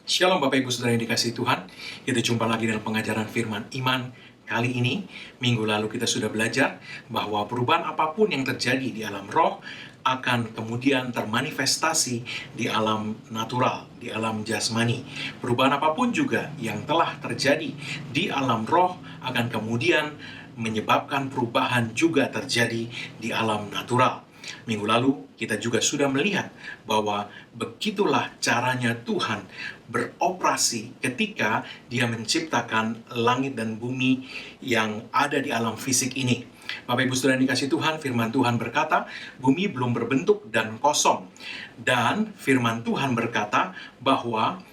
Shalom Bapak Ibu Saudara yang dikasihi Tuhan. Kita jumpa lagi dalam pengajaran firman iman. Kali ini, minggu lalu kita sudah belajar bahwa perubahan apapun yang terjadi di alam roh akan kemudian termanifestasi di alam natural, di alam jasmani. Perubahan apapun juga yang telah terjadi di alam roh akan kemudian menyebabkan perubahan juga terjadi di alam natural. Minggu lalu kita juga sudah melihat bahwa begitulah caranya Tuhan beroperasi ketika Dia menciptakan langit dan bumi yang ada di alam fisik ini. Bapak Ibu Saudara yang dikasihi Tuhan, firman Tuhan berkata, bumi belum berbentuk dan kosong. Dan firman Tuhan berkata bahwa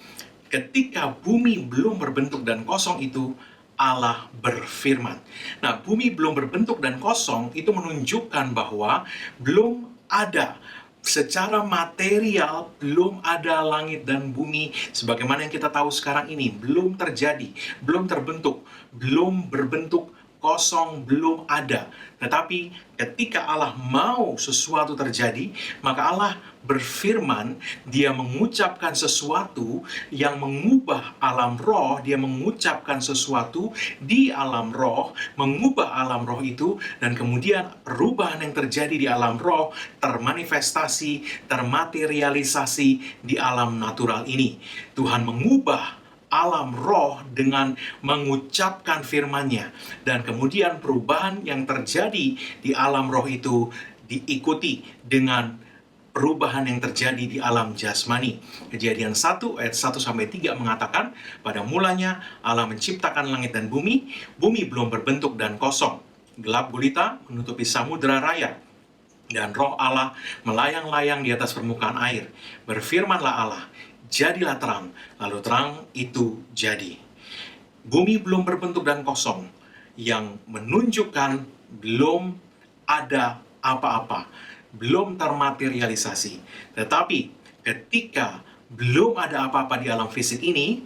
ketika bumi belum berbentuk dan kosong itu, Allah berfirman. Nah, bumi belum berbentuk dan kosong itu menunjukkan bahwa belum ada secara material, belum ada langit dan bumi sebagaimana yang kita tahu sekarang ini, belum terjadi, belum terbentuk, belum berbentuk, kosong, belum ada. Tetapi ketika Allah mau sesuatu terjadi, maka Allah berfirman, Dia mengucapkan sesuatu yang mengubah alam roh, Dia mengucapkan sesuatu di alam roh, mengubah alam roh itu, dan kemudian perubahan yang terjadi di alam roh termanifestasi, termaterialisasi di alam natural ini. Tuhan mengubah alam roh dengan mengucapkan firman-Nya, dan kemudian perubahan yang terjadi di alam roh itu diikuti dengan perubahan yang terjadi di alam jasmani. Kejadian 1 ayat 1-3 mengatakan, pada mulanya Allah menciptakan langit dan bumi, bumi belum berbentuk dan kosong. Gelap gulita menutupi samudera raya, dan roh Allah melayang-layang di atas permukaan air. Berfirmanlah Allah, jadilah terang, lalu terang itu jadi. Bumi belum berbentuk dan kosong, yang menunjukkan belum ada apa-apa, belum termaterialisasi. Tetapi ketika belum ada apa-apa di alam fisik ini,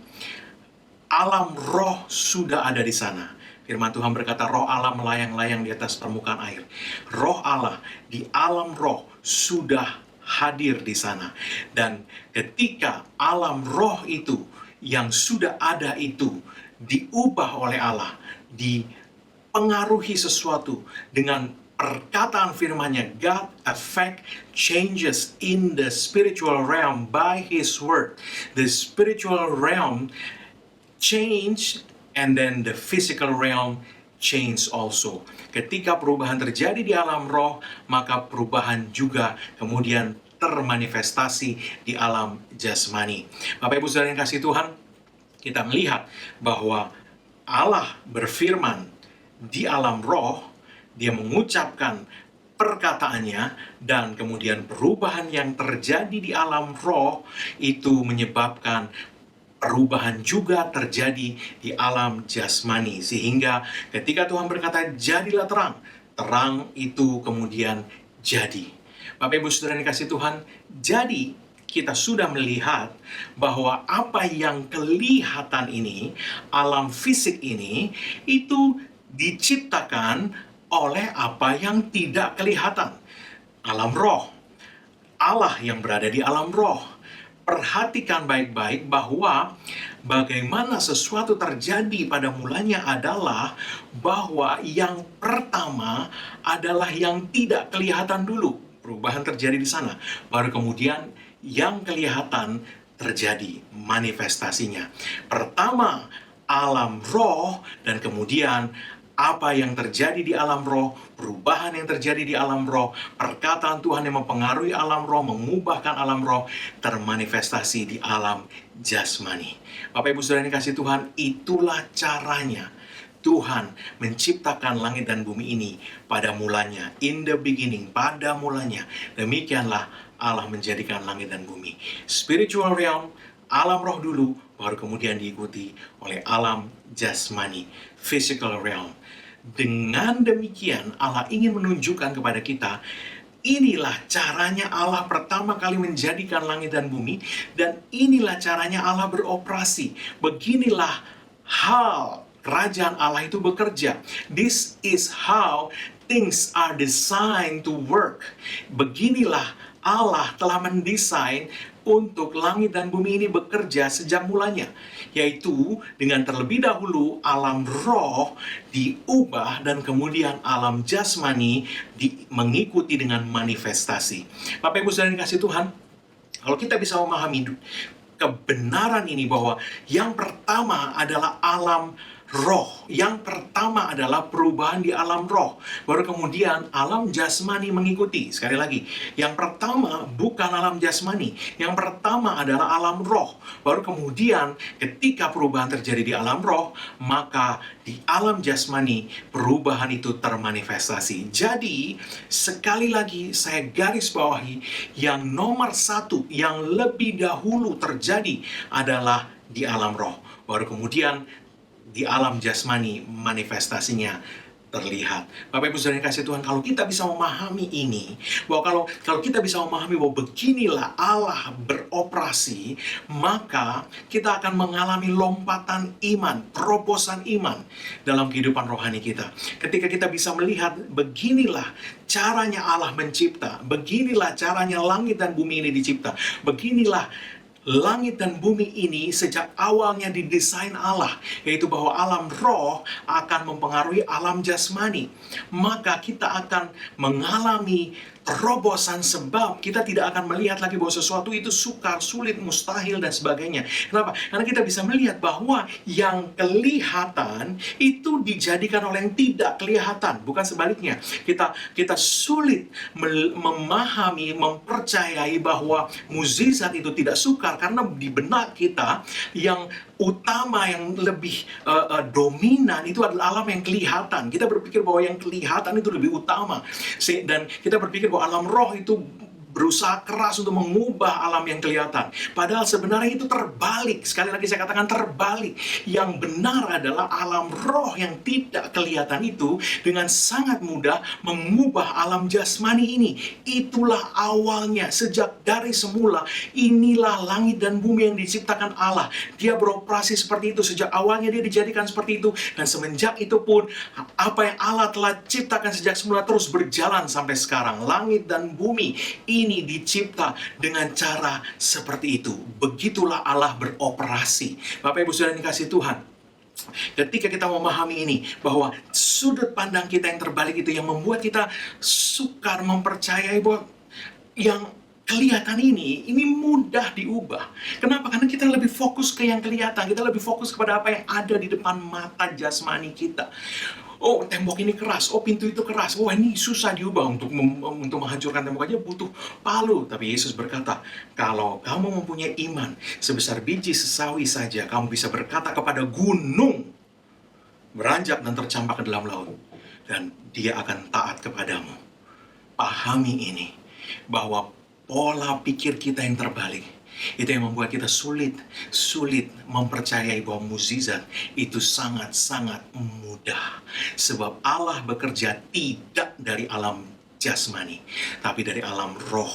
alam roh sudah ada di sana. Firman Tuhan berkata, roh Allah melayang-layang di atas permukaan air. Roh Allah di alam roh sudah hadir di sana. Dan ketika alam roh itu yang sudah ada itu diubah oleh Allah, dipengaruhi sesuatu dengan perkataan firman-Nya, God affect changes in the spiritual realm by His word. The spiritual realm change, and then the physical realm change also. Ketika perubahan terjadi di alam roh, maka perubahan juga kemudian termanifestasi di alam jasmani. Bapak Ibu Saudara yang kasih Tuhan, kita melihat bahwa Allah berfirman di alam roh, Dia mengucapkan perkataannya, dan kemudian perubahan yang terjadi di alam roh itu menyebabkan perubahan juga terjadi di alam jasmani. Sehingga ketika Tuhan berkata, jadilah terang, terang itu kemudian jadi. Bapak Ibu Saudara yang dikasihi Tuhan, jadi kita sudah melihat bahwa apa yang kelihatan ini, alam fisik ini, itu diciptakan oleh apa yang tidak kelihatan. Alam roh, Allah yang berada di alam roh. Perhatikan baik-baik bahwa bagaimana sesuatu terjadi pada mulanya adalah bahwa yang pertama adalah yang tidak kelihatan dulu. Perubahan terjadi di sana. Baru kemudian yang kelihatan terjadi manifestasinya. Pertama alam roh, dan kemudian apa yang terjadi di alam roh, perubahan yang terjadi di alam roh, perkataan Tuhan yang mempengaruhi alam roh, mengubahkan alam roh, termanifestasi di alam jasmani. Bapak Ibu Saudara yang dikasihi Tuhan, itulah caranya Tuhan menciptakan langit dan bumi ini pada mulanya. In the beginning, pada mulanya. Demikianlah Allah menjadikan langit dan bumi. Spiritual realm, alam roh dulu, baru kemudian diikuti oleh alam jasmani, physical realm. Dengan demikian, Allah ingin menunjukkan kepada kita, inilah caranya Allah pertama kali menjadikan langit dan bumi, dan inilah caranya Allah beroperasi. Beginilah hal kerajaan Allah itu bekerja. This is how things are designed to work. Beginilah Allah telah mendesain untuk langit dan bumi ini bekerja sejak mulanya, yaitu dengan terlebih dahulu alam roh diubah dan kemudian alam jasmani mengikuti dengan manifestasi. Bapak Ibu saudara yang dikasihi Tuhan, kalau kita bisa memahami kebenaran ini bahwa yang pertama adalah alam roh, yang pertama adalah perubahan di alam roh, baru kemudian alam jasmani mengikuti. Sekali lagi, yang pertama bukan alam jasmani, yang pertama adalah alam roh, baru kemudian ketika perubahan terjadi di alam roh, maka di alam jasmani perubahan itu termanifestasi. Jadi sekali lagi saya garis bawahi, yang nomor satu yang lebih dahulu terjadi adalah di alam roh, baru kemudian di alam jasmani manifestasinya terlihat. Bapak Ibu saudara yang kasih Tuhan, kalau kita bisa memahami ini, bahwa kalau kita bisa memahami bahwa beginilah Allah beroperasi, maka kita akan mengalami lompatan iman, terobosan iman dalam kehidupan rohani kita. Ketika kita bisa melihat beginilah caranya Allah mencipta, beginilah caranya langit dan bumi ini dicipta, beginilah langit dan bumi ini sejak awalnya didesain Allah, yaitu bahwa alam roh akan mempengaruhi alam jasmani. Maka kita akan mengalami terobosan, sebab kita tidak akan melihat lagi bahwa sesuatu itu sukar, sulit, mustahil, dan sebagainya. Kenapa? Karena kita bisa melihat bahwa yang kelihatan itu dijadikan oleh yang tidak kelihatan, bukan sebaliknya. Kita sulit memahami, mempercayai bahwa mukjizat itu tidak sukar, karena di benak kita yang utama, yang lebih dominan itu adalah alam yang kelihatan. Kita berpikir bahwa yang kelihatan itu lebih utama, dan kita berpikir bahwa alam roh itu berusaha keras untuk mengubah alam yang kelihatan. Padahal sebenarnya itu terbalik. Sekali lagi saya katakan terbalik. Yang benar adalah alam roh yang tidak kelihatan itu dengan sangat mudah mengubah alam jasmani ini. Itulah awalnya, sejak dari semula. Inilah langit dan bumi yang diciptakan Allah. Dia beroperasi seperti itu. Sejak awalnya dia dijadikan seperti itu. Dan semenjak itu pun, apa yang Allah telah ciptakan sejak semula terus berjalan sampai sekarang. Langit dan bumi ini dicipta dengan cara seperti itu. Begitulah Allah beroperasi. Bapak Ibu saudara yang dikasihi Tuhan, ketika kita memahami ini, bahwa sudut pandang kita yang terbalik itu yang membuat kita sukar mempercayai bahwa yang kelihatan ini mudah diubah. Kenapa? Karena kita lebih fokus ke yang kelihatan. Kita lebih fokus kepada apa yang ada di depan mata jasmani kita. Oh, tembok ini keras. Oh, pintu itu keras. Wah, ini susah diubah. Untuk menghancurkan tembok aja butuh palu. Tapi Yesus berkata, kalau kamu mempunyai iman sebesar biji sesawi saja, kamu bisa berkata kepada gunung, beranjak dan tercampak ke dalam laut, dan dia akan taat kepadamu. Pahami ini, bahwa pola pikir kita yang terbalik itu yang membuat kita sulit mempercayai bahwa mukjizat itu sangat-sangat mudah. Sebab Allah bekerja tidak dari alam jasmani, tapi dari alam roh.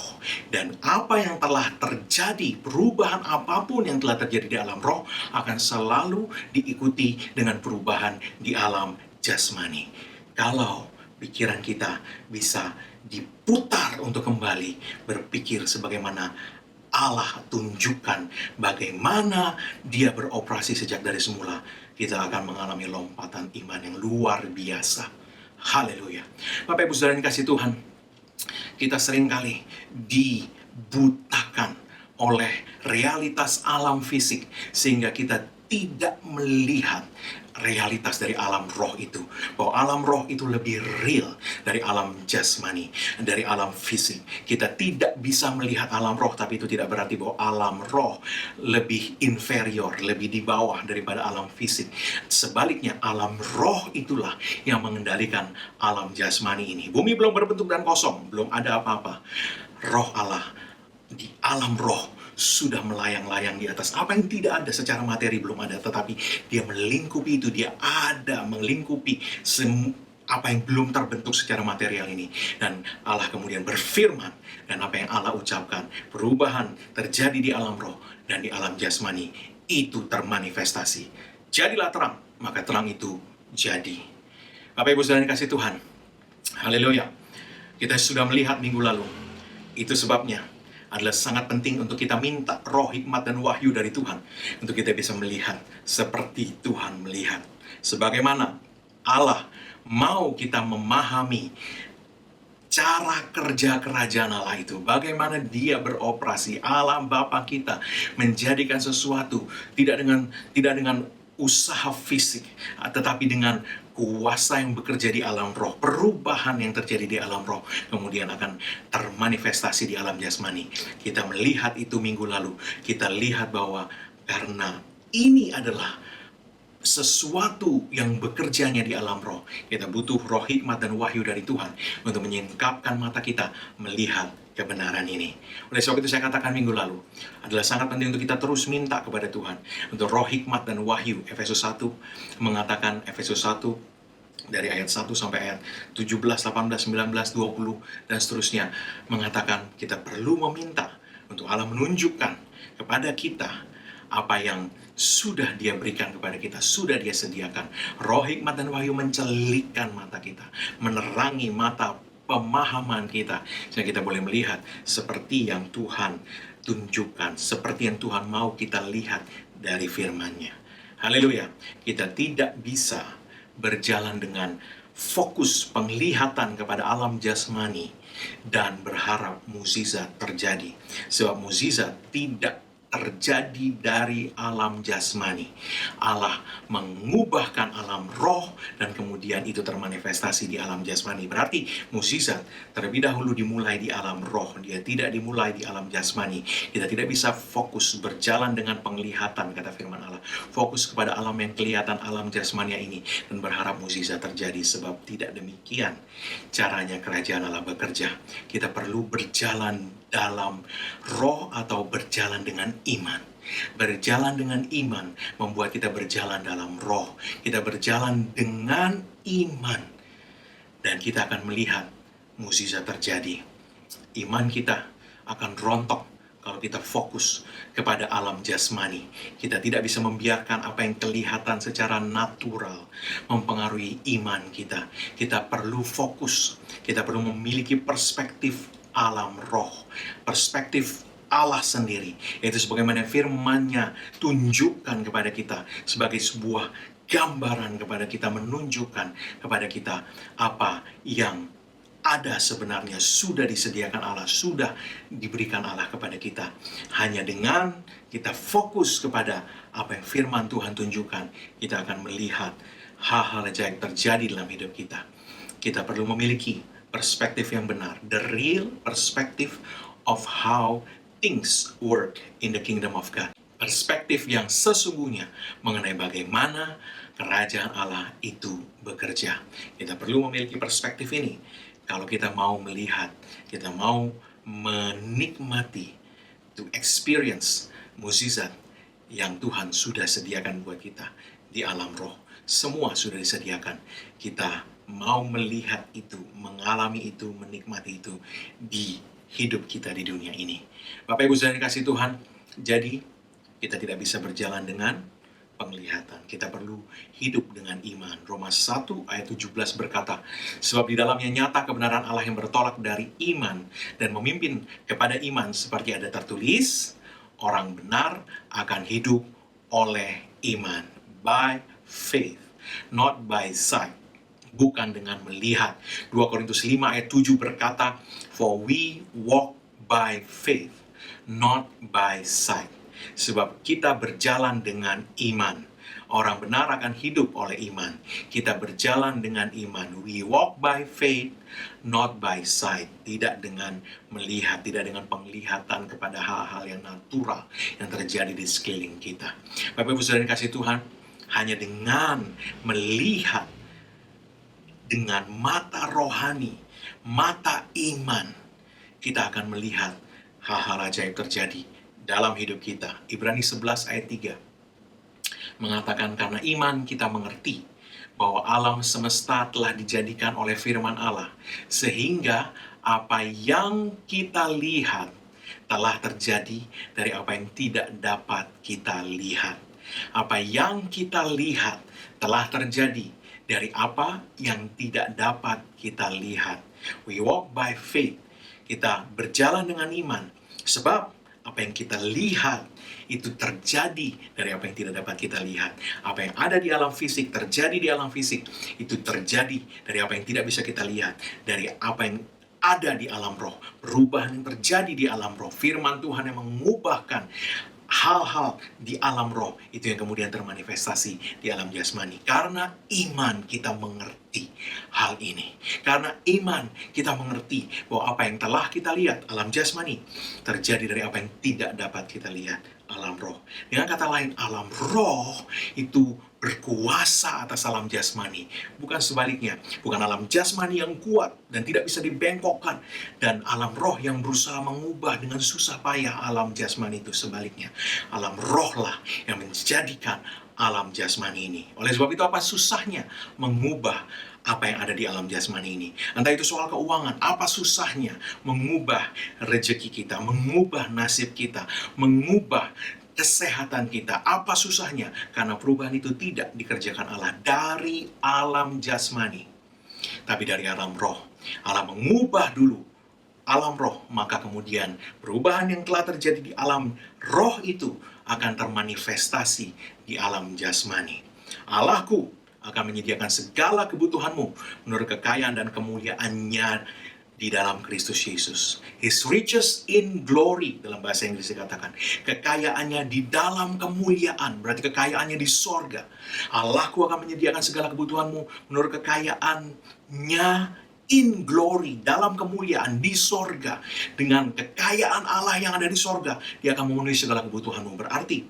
Dan apa yang telah terjadi, perubahan apapun yang telah terjadi di alam roh, akan selalu diikuti dengan perubahan di alam jasmani. Kalau pikiran kita bisa diputar untuk kembali berpikir sebagaimana Allah tunjukkan bagaimana dia beroperasi sejak dari semula, kita akan mengalami lompatan iman yang luar biasa. Haleluya. Bapak Ibu saudara yang dikasihi Tuhan, kita seringkali dibutakan oleh realitas alam fisik, sehingga kita tidak melihat realitas dari alam roh itu. Bahwa alam roh itu lebih real dari alam jasmani, dari alam fisik. Kita tidak bisa melihat alam roh, tapi itu tidak berarti bahwa alam roh lebih inferior, lebih di bawah daripada alam fisik. Sebaliknya, alam roh itulah yang mengendalikan alam jasmani ini. Bumi belum berbentuk dan kosong, belum ada apa-apa. Roh Allah di alam roh sudah melayang-layang di atas. Apa yang tidak ada secara materi belum ada, tetapi dia melingkupi itu, dia ada melingkupi apa yang belum terbentuk secara material ini. Dan Allah kemudian berfirman, dan apa yang Allah ucapkan, perubahan terjadi di alam roh dan di alam jasmani, itu termanifestasi. Jadilah terang, maka terang itu jadi. Bapak Ibu saudara yang kasih Tuhan, haleluya. Kita sudah melihat minggu lalu, itu sebabnya adalah sangat penting untuk kita minta roh hikmat dan wahyu dari Tuhan, untuk kita bisa melihat seperti Tuhan melihat. Sebagaimana Allah mau kita memahami cara kerja kerajaan Allah itu, bagaimana dia beroperasi. Allah Bapa kita menjadikan sesuatu tidak dengan usaha fisik, tetapi dengan kuasa yang bekerja di alam roh, perubahan yang terjadi di alam roh, kemudian akan termanifestasi di alam jasmani. Kita melihat itu minggu lalu, kita lihat bahwa karena ini adalah sesuatu yang bekerjanya di alam roh, kita butuh roh hikmat dan wahyu dari Tuhan untuk menyingkapkan mata kita melihat kebenaran ini. Oleh sebab itu saya katakan minggu lalu, adalah sangat penting untuk kita terus minta kepada Tuhan untuk roh hikmat dan wahyu. Efesus 1 mengatakan, Efesus 1 dari ayat 1 sampai ayat 17, 18, 19, 20 dan seterusnya, mengatakan kita perlu meminta untuk Allah menunjukkan kepada kita apa yang sudah dia berikan kepada kita, sudah dia sediakan. Roh hikmat dan wahyu mencelikkan mata kita, menerangi mata pemahaman kita, sehingga kita boleh melihat seperti yang Tuhan tunjukkan, seperti yang Tuhan mau kita lihat dari firman-Nya. Haleluya. Kita tidak bisa berjalan dengan fokus penglihatan kepada alam jasmani dan berharap mukjizat terjadi. Sebab mukjizat tidak terjadi dari alam jasmani. Allah mengubahkan alam roh dan kemudian itu termanifestasi di alam jasmani. Berarti mukjizat terlebih dahulu dimulai di alam roh, dia tidak dimulai di alam jasmani. Kita tidak bisa fokus berjalan dengan penglihatan, kata firman Allah, fokus kepada alam yang kelihatan, alam jasmania ini, dan berharap mukjizat terjadi, sebab tidak demikian caranya kerajaan Allah bekerja. Kita perlu berjalan dalam roh atau berjalan dengan iman. Berjalan dengan iman membuat kita berjalan dalam roh. Kita berjalan dengan iman dan kita akan melihat mukjizat terjadi. Iman kita akan rontok kalau kita fokus kepada alam jasmani. Kita tidak bisa membiarkan apa yang kelihatan secara natural mempengaruhi iman kita. Kita perlu fokus, kita perlu memiliki perspektif alam roh, perspektif Allah sendiri, yaitu sebagaimana firman-Nya tunjukkan kepada kita sebagai sebuah gambaran kepada kita, menunjukkan kepada kita apa yang ada sebenarnya, sudah disediakan Allah, sudah diberikan Allah kepada kita. Hanya dengan kita fokus kepada apa yang firman Tuhan tunjukkan, kita akan melihat hal-hal ajaib terjadi dalam hidup kita. Kita perlu memiliki perspektif yang benar, the real perspective of how things work in the kingdom of God. Perspektif yang sesungguhnya mengenai bagaimana kerajaan Allah itu bekerja. Kita perlu memiliki perspektif ini kalau kita mau melihat, kita mau menikmati, to experience mukjizat yang Tuhan sudah sediakan buat kita di alam roh. Semua sudah disediakan. Kita mau melihat itu, mengalami itu, menikmati itu di hidup kita di dunia ini. Bapak Ibu saudara dikasih Tuhan, jadi kita tidak bisa berjalan dengan penglihatan. Kita perlu hidup dengan iman. Roma 1 ayat 17 berkata, sebab di dalamnya nyata kebenaran Allah yang bertolak dari iman dan memimpin kepada iman, seperti ada tertulis, orang benar akan hidup oleh iman. By faith, not by sight. Bukan dengan melihat. 2 Korintus 5 ayat 7 berkata, for we walk by faith, not by sight. Sebab kita berjalan dengan iman. Orang benar akan hidup oleh iman. Kita berjalan dengan iman. We walk by faith, not by sight. Tidak dengan melihat, tidak dengan penglihatan kepada hal-hal yang natural yang terjadi di sekeliling kita. Bapak Ibu saudara yang kasih Tuhan, hanya dengan melihat dengan mata rohani, mata iman, kita akan melihat hal-hal ajaib terjadi dalam hidup kita. Ibrani 11 ayat 3 mengatakan, karena iman kita mengerti bahwa alam semesta telah dijadikan oleh firman Allah, sehingga apa yang kita lihat telah terjadi dari apa yang tidak dapat kita lihat. Apa yang kita lihat telah terjadi dari apa yang tidak dapat kita lihat. We walk by faith. Kita berjalan dengan iman. Sebab apa yang kita lihat itu terjadi dari apa yang tidak dapat kita lihat. Apa yang ada di alam fisik terjadi di alam fisik. Itu terjadi dari apa yang tidak bisa kita lihat. Dari apa yang ada di alam roh. Perubahan yang terjadi di alam roh. Firman Tuhan yang mengubahkan hal-hal di alam roh itu yang kemudian termanifestasi di alam jasmani. Karena iman kita mengerti hal ini. Karena iman kita mengerti bahwa apa yang telah kita lihat alam jasmani terjadi dari apa yang tidak dapat kita lihat alam roh. Dengan kata lain, alam roh itu berkuasa atas alam jasmani. Bukan sebaliknya. Bukan alam jasmani yang kuat dan tidak bisa dibengkokkan. Dan alam roh yang berusaha mengubah dengan susah payah alam jasmani itu sebaliknya. Alam roh lah yang menjadikan alam jasmani ini. Oleh sebab itu apa susahnya mengubah apa yang ada di alam jasmani ini? Entah itu soal keuangan, apa susahnya mengubah rezeki kita, mengubah nasib kita, mengubah kesehatan kita. Apa susahnya? Karena perubahan itu tidak dikerjakan Allah dari alam jasmani, tapi dari alam roh. Allah mengubah dulu alam roh, maka kemudian perubahan yang telah terjadi di alam roh itu akan termanifestasi di alam jasmani. Allahku akan menyediakan segala kebutuhanmu menurut kekayaan dan kemuliaannya di dalam Kristus Yesus. His riches in glory, dalam bahasa Inggris dikatakan. Kekayaannya di dalam kemuliaan, berarti kekayaannya di sorga. Allahku akan menyediakan segala kebutuhanmu menurut kekayaannya in glory, dalam kemuliaan di sorga. Dengan kekayaan Allah yang ada di sorga, dia akan memenuhi segala kebutuhanmu. Berarti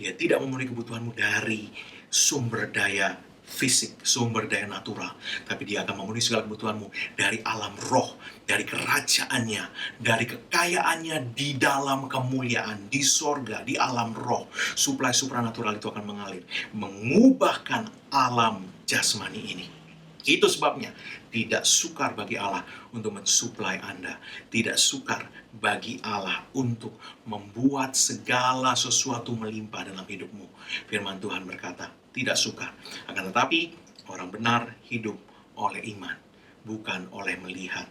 dia tidak memenuhi kebutuhanmu dari sumber daya fisik, sumber daya natural, tapi dia akan memenuhi segala kebutuhanmu dari alam roh, dari kerajaannya, dari kekayaannya di dalam kemuliaan, di sorga, di alam roh. Suplai supranatural itu akan mengalir, mengubahkan alam jasmani ini. Itu sebabnya tidak sukar bagi Allah untuk mensuplai Anda. Tidak sukar bagi Allah untuk membuat segala sesuatu melimpah dalam hidupmu. Firman Tuhan berkata, tidak sukar. Akan tetapi, orang benar hidup oleh iman, bukan oleh melihat.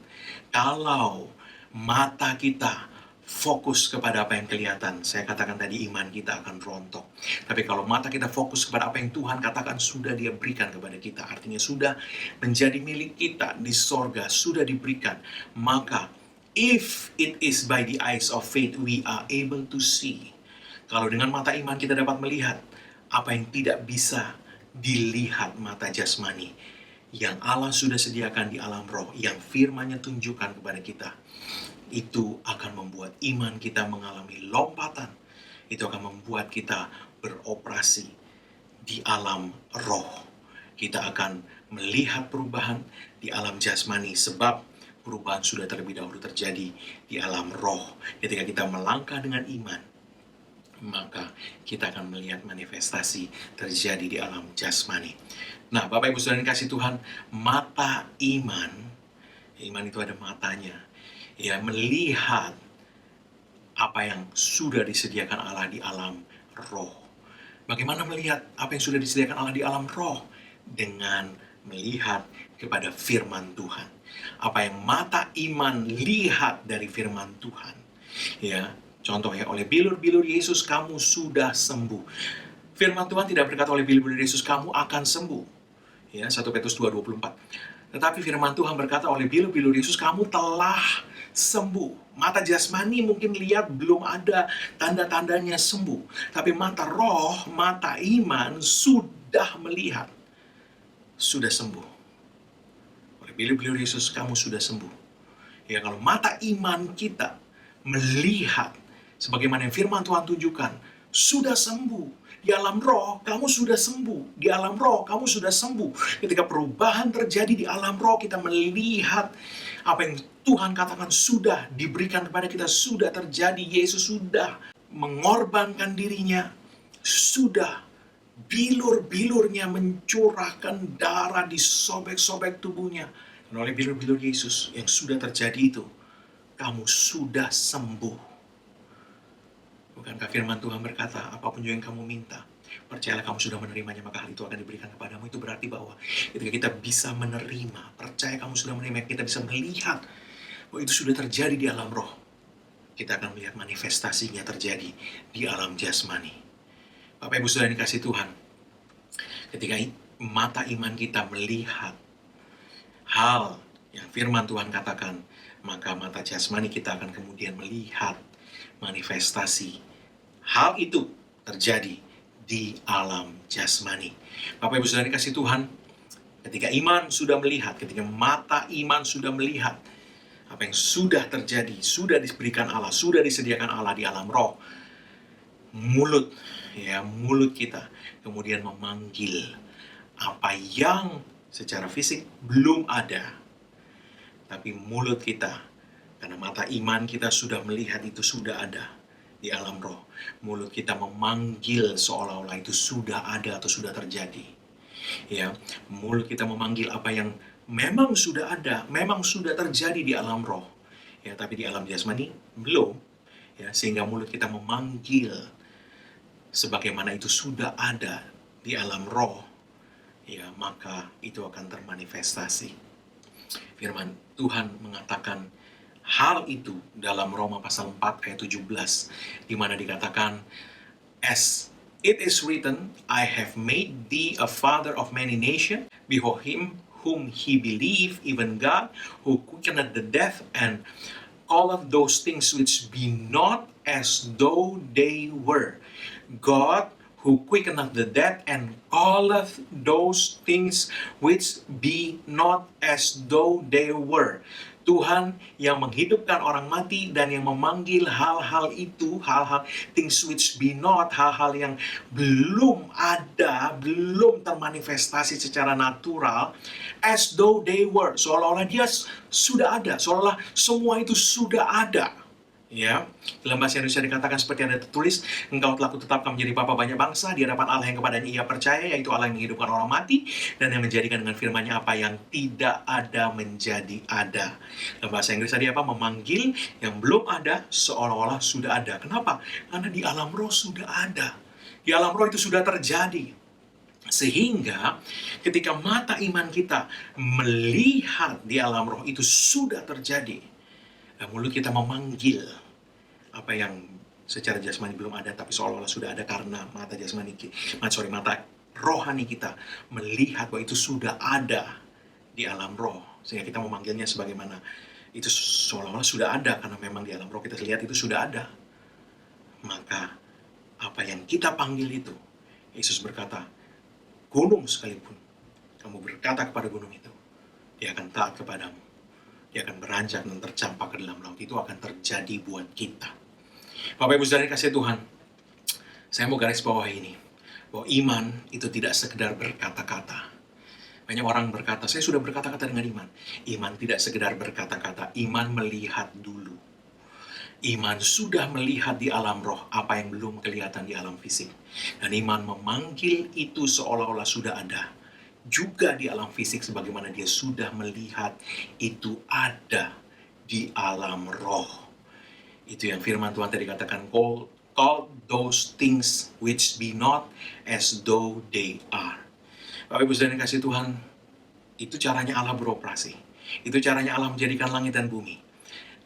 Kalau mata kita fokus kepada apa yang kelihatan, saya katakan tadi iman kita akan rontok. Tapi kalau mata kita fokus kepada apa yang Tuhan katakan sudah dia berikan kepada kita, artinya sudah menjadi milik kita di sorga, sudah diberikan, maka if it is by the eyes of faith we are able to see. Kalau dengan mata iman kita dapat melihat apa yang tidak bisa dilihat mata jasmani, yang Allah sudah sediakan di alam roh, yang firman-Nya tunjukkan kepada kita, itu akan membuat iman kita mengalami lompatan. Itu akan membuat kita beroperasi di alam roh. Kita akan melihat perubahan di alam jasmani, sebab perubahan sudah terlebih dahulu terjadi di alam roh. Ketika kita melangkah dengan iman, maka kita akan melihat manifestasi terjadi di alam jasmani. Nah, Bapak Ibu Saudara yang kasih Tuhan, mata iman, iman itu ada matanya, ya, melihat apa yang sudah disediakan Allah di alam roh. Bagaimana melihat apa yang sudah disediakan Allah di alam roh? Dengan melihat kepada firman Tuhan. Apa yang mata iman lihat dari firman Tuhan. Ya, contohnya oleh bilur-bilur Yesus kamu sudah sembuh. Firman Tuhan tidak berkata oleh bilur-bilur Yesus kamu akan sembuh. Ya, 1 Petrus 2:24. Tetapi firman Tuhan berkata oleh bilur-bilur Yesus kamu telah sembuh. Mata jasmani mungkin lihat belum ada tanda-tandanya sembuh. Tapi mata roh, mata iman sudah melihat. Sudah sembuh. Oleh bilur-bilur Yesus kamu sudah sembuh. Ya, kalau mata iman kita melihat sebagaimana yang firman Tuhan tunjukkan, sudah sembuh. Di alam roh, kamu sudah sembuh. Di alam roh, kamu sudah sembuh. Ketika perubahan terjadi di alam roh, kita melihat apa yang Tuhan katakan sudah diberikan kepada kita, sudah terjadi. Yesus sudah mengorbankan dirinya, sudah bilur-bilurnya mencurahkan darah di sobek-sobek tubuhnya. Dan oleh bilur-bilur Yesus yang sudah terjadi itu, kamu sudah sembuh. Bukankah firman Tuhan berkata, apapun juga yang kamu minta, percayalah kamu sudah menerimanya, maka hal itu akan diberikan kepadamu. Itu berarti bahwa ketika kita bisa menerima, percaya kamu sudah menerima, kita bisa melihat bahwa itu sudah terjadi di alam roh. kita akan melihat manifestasinya terjadi di alam jasmani. Bapak Ibu Saudara dikasih Tuhan, ketika mata iman kita melihat hal yang firman Tuhan katakan, maka mata jasmani kita akan kemudian melihat manifestasi hal itu terjadi di alam jasmani. Bapak Ibu Saudara dikasih Tuhan, ketika iman sudah melihat, ketika mata iman sudah melihat apa yang sudah terjadi, sudah diberikan Allah, sudah disediakan Allah di alam roh, mulut kita kemudian memanggil apa yang secara fisik belum ada, tapi mulut kita, karena mata iman kita sudah melihat itu sudah ada di alam roh, mulut kita memanggil seolah-olah itu sudah ada atau sudah terjadi. Ya, mulut kita memanggil apa yang memang sudah ada, memang sudah terjadi di alam roh. Ya, tapi di alam jasmani belum. Ya, sehingga mulut kita memanggil sebagaimana itu sudah ada di alam roh. Ya, maka itu akan termanifestasi. Firman Tuhan mengatakan hal itu dalam Roma pasal 4 ayat 17, di mana dikatakan, as it is written, I have made thee a father of many nations, behold him whom he believed, even God, who quickeneth the dead, and calleth those things which be not as though they were. God who quickeneth the dead, and calleth those things which be not as though they were. Tuhan yang menghidupkan orang mati dan yang memanggil hal-hal itu, hal-hal things which be not, hal-hal yang belum ada, belum termanifestasi secara natural, as though they were, seolah-olah dia sudah ada, seolah-olah semua itu sudah ada. Ya, dalam bahasa Indonesia dikatakan seperti ada tertulis, engkau telah kutetapkan menjadi bapa banyak bangsa di hadapan Allah yang kepadanya ia percaya, yaitu Allah yang menghidupkan orang mati dan yang menjadikan dengan firman-Nya apa yang tidak ada menjadi ada. Dalam bahasa Inggris tadi apa? Memanggil yang belum ada seolah-olah sudah ada. Kenapa? Karena di alam roh sudah ada. Di alam roh itu sudah terjadi. Sehingga ketika mata iman kita melihat di alam roh itu sudah terjadi, mulut kita memanggil apa yang secara jasmani belum ada, tapi seolah-olah sudah ada karena mata rohani kita melihat bahwa itu sudah ada di alam roh, sehingga kita memanggilnya sebagaimana itu seolah-olah sudah ada karena memang di alam roh kita lihat itu sudah ada. Maka apa yang kita panggil itu, Yesus berkata, gunung sekalipun kamu berkata kepada gunung itu, dia akan taat kepadamu. Dia akan beranjak dan tercampak ke dalam laut. Itu akan terjadi buat kita. Bapak Ibu Saudara kasih Tuhan, saya mau garis bawah ini, bahwa iman itu tidak sekedar berkata-kata. Banyak orang berkata, saya sudah berkata-kata dengan iman. Iman tidak sekedar berkata-kata, iman melihat dulu. Iman sudah melihat di alam roh apa yang belum kelihatan di alam fisik. Dan iman memanggil itu seolah-olah sudah ada. Juga di alam fisik sebagaimana dia sudah melihat itu ada di alam roh. Itu yang firman Tuhan tadi katakan, call those things which be not as though they are. Bapak Ibu Saudara kasih Tuhan, itu caranya Allah beroperasi. Itu caranya Allah menjadikan langit dan bumi.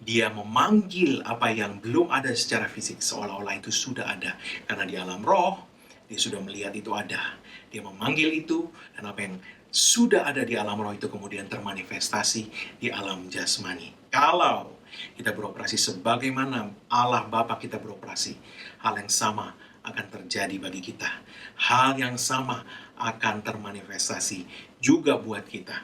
Dia memanggil apa yang belum ada secara fisik seolah-olah itu sudah ada. Karena di alam roh, dia sudah melihat itu ada. Dia memanggil itu, dan apa yang sudah ada di alam roh itu kemudian termanifestasi di alam jasmani. Kalau kita beroperasi sebagaimana Allah Bapa kita beroperasi, hal yang sama akan terjadi bagi kita. Hal yang sama akan termanifestasi juga buat kita.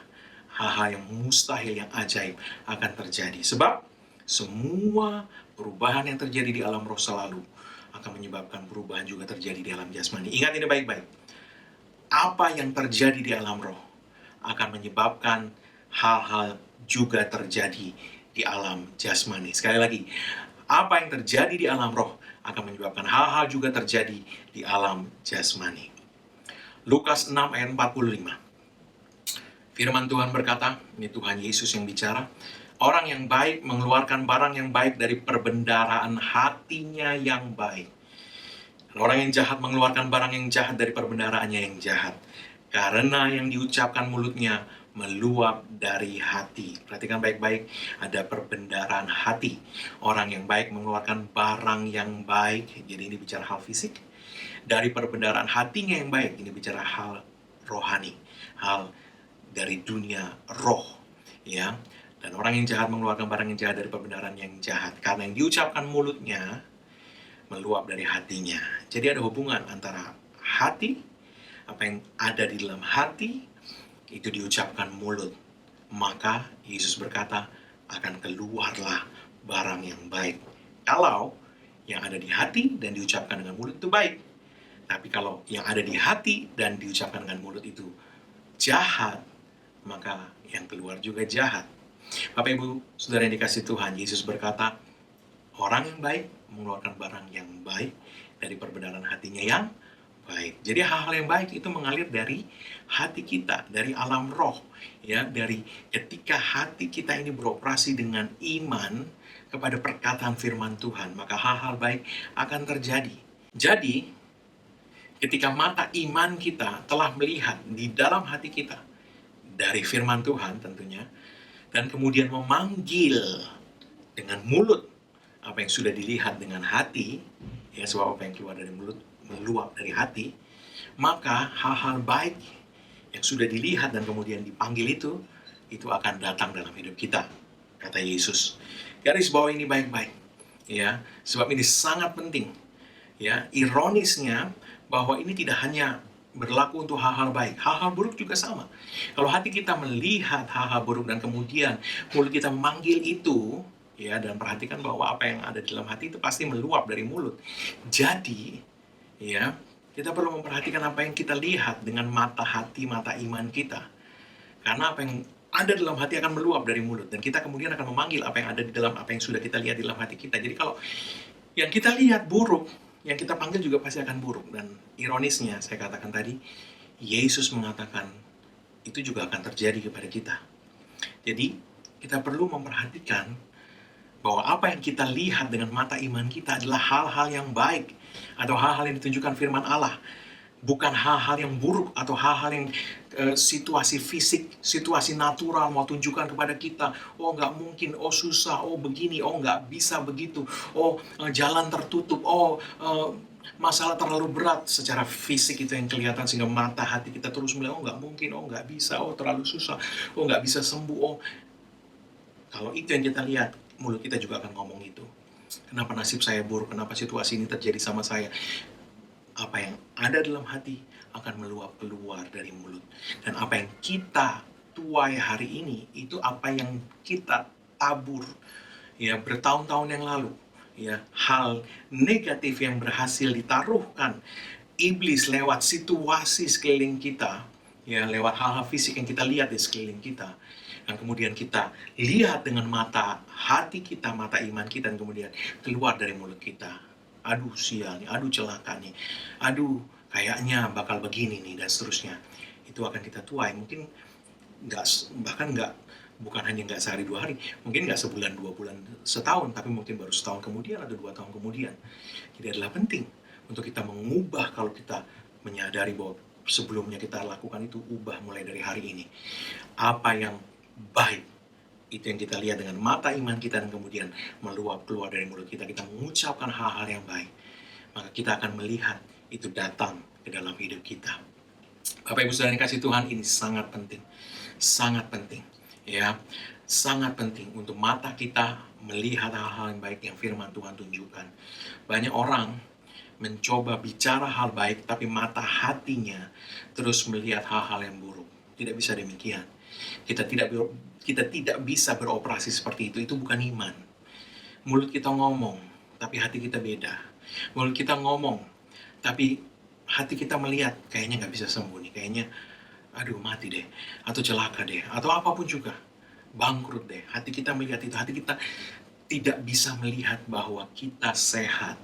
Hal-hal yang mustahil, yang ajaib akan terjadi. Sebab semua perubahan yang terjadi di alam roh selalu akan menyebabkan perubahan juga terjadi di alam jasmani. Ingat ini baik-baik. Apa yang terjadi di alam roh akan menyebabkan hal-hal juga terjadi di alam jasmani. Sekali lagi, apa yang terjadi di alam roh akan menyebabkan hal-hal juga terjadi di alam jasmani. Lukas 6 ayat 45. Firman Tuhan berkata, ini Tuhan Yesus yang bicara, orang yang baik mengeluarkan barang yang baik dari perbendaharaan hatinya yang baik. Dan orang yang jahat mengeluarkan barang yang jahat dari perbendaharaannya yang jahat. Karena yang diucapkan mulutnya meluap dari hati. Perhatikan baik-baik, ada perbendaharaan hati. Orang yang baik mengeluarkan barang yang baik, jadi ini bicara hal fisik. Dari perbendaharaan hatinya yang baik, ini bicara hal rohani, hal dari dunia roh, ya. Dan orang yang jahat mengeluarkan barang yang jahat dari perbendaharaan yang jahat, karena yang diucapkan mulutnya meluap dari hatinya. Jadi ada hubungan antara hati, apa yang ada di dalam hati, itu diucapkan mulut. Maka Yesus berkata, akan keluarlah barang yang baik. Kalau yang ada di hati dan diucapkan dengan mulut itu baik. Tapi kalau yang ada di hati dan diucapkan dengan mulut itu jahat, maka yang keluar juga jahat. Bapak Ibu, saudara yang dikasih Tuhan, Yesus berkata, orang yang baik mengeluarkan barang yang baik dari perbendaharaan hatinya yang baik. Jadi hal-hal yang baik itu mengalir dari hati kita, dari alam roh, ya, dari ketika hati kita ini beroperasi dengan iman kepada perkataan firman Tuhan, maka hal-hal baik akan terjadi. Jadi, ketika mata iman kita telah melihat di dalam hati kita dari firman Tuhan tentunya, dan kemudian memanggil dengan mulut apa yang sudah dilihat dengan hati, ya, sebab apa yang keluar dari mulut meluap dari hati, maka hal-hal baik yang sudah dilihat dan kemudian dipanggil itu akan datang dalam hidup kita, kata Yesus. Garis bawah ini baik-baik, ya, sebab ini sangat penting. Ya, ironisnya bahwa ini tidak hanya berlaku untuk hal-hal baik, hal-hal buruk juga sama. Kalau hati kita melihat hal-hal buruk dan kemudian mulut kita memanggil itu, ya, dan perhatikan bahwa apa yang ada di dalam hati itu pasti meluap dari mulut. Jadi, ya, kita perlu memperhatikan apa yang kita lihat dengan mata hati, mata iman kita. Karena apa yang ada dalam hati akan meluap dari mulut, dan kita kemudian akan memanggil apa yang ada di dalam apa yang sudah kita lihat di dalam hati kita. Jadi kalau yang kita lihat buruk, yang kita panggil juga pasti akan buruk. Dan ironisnya, saya katakan tadi, Yesus mengatakan itu juga akan terjadi kepada kita. Jadi, kita perlu memperhatikan bahwa apa yang kita lihat dengan mata iman kita adalah hal-hal yang baik, atau hal-hal yang ditunjukkan firman Allah. Bukan hal-hal yang buruk atau hal-hal yang situasi fisik, situasi natural mau tunjukkan kepada kita, oh nggak mungkin, oh susah, oh begini, oh nggak bisa begitu, oh jalan tertutup, oh masalah terlalu berat secara fisik itu yang kelihatan sehingga mata hati kita terus melihat, oh nggak mungkin, oh nggak bisa, oh terlalu susah, oh nggak bisa sembuh, oh. Kalau itu yang kita lihat, mulut kita juga akan ngomong itu. Kenapa nasib saya buruk, kenapa situasi ini terjadi sama saya? Apa yang ada dalam hati akan meluap keluar dari mulut. Dan apa yang kita tuai hari ini, itu apa yang kita tabur, ya, bertahun-tahun yang lalu. Ya, hal negatif yang berhasil ditaruhkan iblis lewat situasi sekeliling kita, ya, lewat hal-hal fisik yang kita lihat di sekeliling kita. Dan kemudian kita lihat dengan mata hati kita, mata iman kita, dan kemudian keluar dari mulut kita. Aduh sial nih, aduh celaka nih, aduh kayaknya bakal begini nih, dan seterusnya. Itu akan kita tuai, mungkin bukan hanya nggak sehari 2 hari, mungkin nggak sebulan 2 bulan, setahun, tapi mungkin baru setahun kemudian atau 2 tahun kemudian. Jadi adalah penting untuk kita mengubah, kalau kita menyadari bahwa sebelumnya kita lakukan itu, ubah mulai dari hari ini. Apa yang baik, itu yang kita lihat dengan mata iman kita, dan kemudian meluap keluar dari mulut kita. Kita mengucapkan hal-hal yang baik, maka kita akan melihat itu datang ke dalam hidup kita. Bapak Ibu saudara yang kasih Tuhan, ini sangat penting, ya, sangat penting untuk mata kita melihat hal-hal yang baik yang firman Tuhan tunjukkan. Banyak orang mencoba bicara hal baik, tapi mata hatinya terus melihat hal-hal yang buruk. Tidak bisa demikian. Kita tidak bisa beroperasi seperti itu. Itu bukan iman. Mulut kita ngomong, tapi hati kita beda. Mulut kita ngomong, tapi hati kita melihat, kayaknya nggak bisa sembuh nih, kayaknya aduh mati deh, atau celaka deh, atau apapun juga, bangkrut deh. Hati kita melihat itu, hati kita tidak bisa melihat bahwa kita sehat.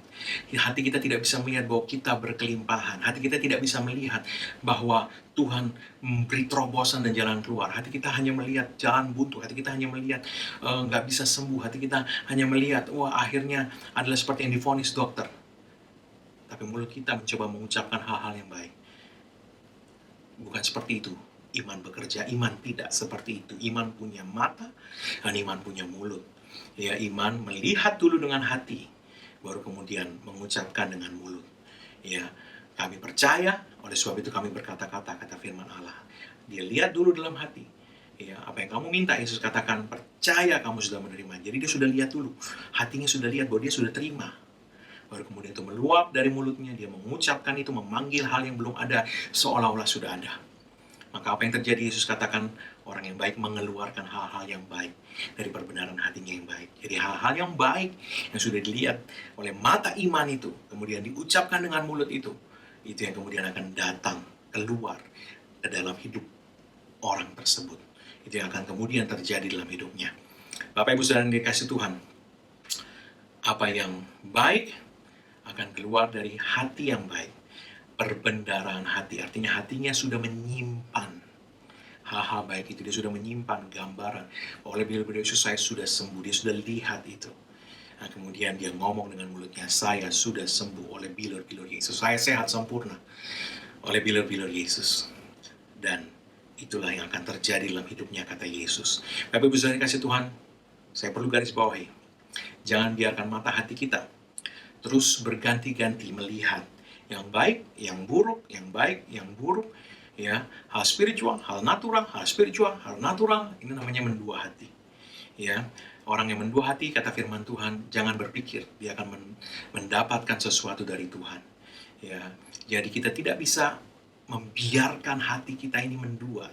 Hati kita tidak bisa melihat bahwa kita berkelimpahan. Hati kita tidak bisa melihat bahwa Tuhan memberi terobosan dan jalan keluar. Hati kita hanya melihat jalan buntu. Hati kita hanya melihat nggak bisa sembuh. Hati kita hanya melihat, wah akhirnya adalah seperti yang divonis dokter. Tapi mulut kita mencoba mengucapkan hal-hal yang baik. Bukan seperti itu iman bekerja. Iman tidak seperti itu. Iman punya mata dan iman punya mulut. Ya, iman melihat dulu dengan hati, baru kemudian mengucapkan dengan mulut. Ya, kami percaya, oleh sebab itu kami berkata-kata, kata firman Allah. Dia lihat dulu dalam hati. Ya, apa yang kamu minta, Yesus katakan, percaya kamu sudah menerima. Jadi dia sudah lihat dulu. Hatinya sudah lihat bahwa dia sudah terima. Baru kemudian itu meluap dari mulutnya, dia mengucapkan itu, memanggil hal yang belum ada, seolah-olah sudah ada. Maka apa yang terjadi, Yesus katakan, orang yang baik mengeluarkan hal-hal yang baik dari perbenaran hatinya yang baik. Jadi hal-hal yang baik yang sudah dilihat oleh mata iman itu, kemudian diucapkan dengan mulut itu yang kemudian akan datang keluar ke dalam hidup orang tersebut. Itu yang akan kemudian terjadi dalam hidupnya. Bapak Ibu Saudara yang dikasih Tuhan, apa yang baik akan keluar dari hati yang baik. Perbendaharaan hati, artinya hatinya sudah menyimpan hal-hal baik itu. Dia sudah menyimpan gambaran. Oleh bila-bila Yesus, saya sudah sembuh. Dia sudah lihat itu. Nah, kemudian dia ngomong dengan mulutnya, saya sudah sembuh oleh bilur-bilur Yesus. Saya sehat sempurna oleh bilur-bilur Yesus. Dan itulah yang akan terjadi dalam hidupnya, kata Yesus. Bapak Ibu Saudara kasih Tuhan, saya perlu garis bawahi. Jangan biarkan mata hati kita terus berganti-ganti melihat yang baik, yang buruk, yang baik, yang buruk, ya, hal spiritual, hal natural, hal spiritual, hal natural. Ini namanya mendua hati. Ya, orang yang mendua hati, kata firman Tuhan, jangan berpikir dia akan mendapatkan sesuatu dari Tuhan. Ya, jadi kita tidak bisa membiarkan hati kita ini mendua,